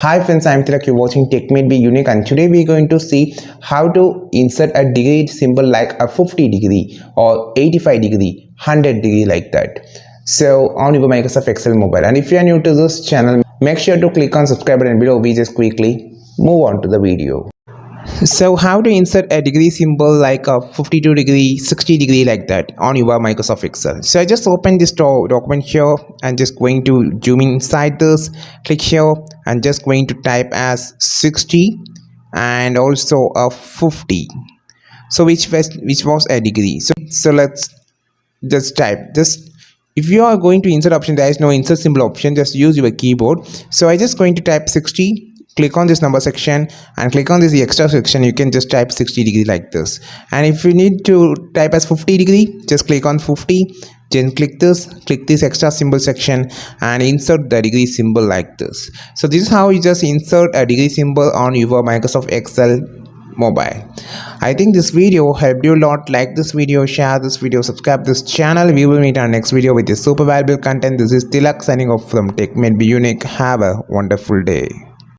Hi friends, I'm Tilak. You're watching Tech Made Be Unique, and today we're going to see how to insert a degree symbol like a 50 degree or 85 degree, 100 degree like that. So on your Microsoft Excel mobile. And if you are new to this channel, make sure to click on subscribe button below. We just quickly move on to the video. So how to insert a degree symbol like a 52 degree, 60 degree like that on your Microsoft Excel. So I just open this document here and just going to zoom inside this, click here and just going to type as 60 and also a 50. So which was a degree. So let's just type this. If you are going to insert option, there is no insert symbol option, just use your keyboard. So I just going to type 60, click on this number section and click on this extra section. You can just type 60 degree like this, and if you need to type as 50 degree, just click on 50, then click this extra symbol section and insert the degree symbol like this. So this is how you just insert a degree symbol on your Microsoft Excel mobile. I think this video helped you a lot. Like this video, share this video, subscribe this channel. We will meet our next video with a super valuable content. This is Tilak signing off from Tech Made Be Unique. Have a wonderful day.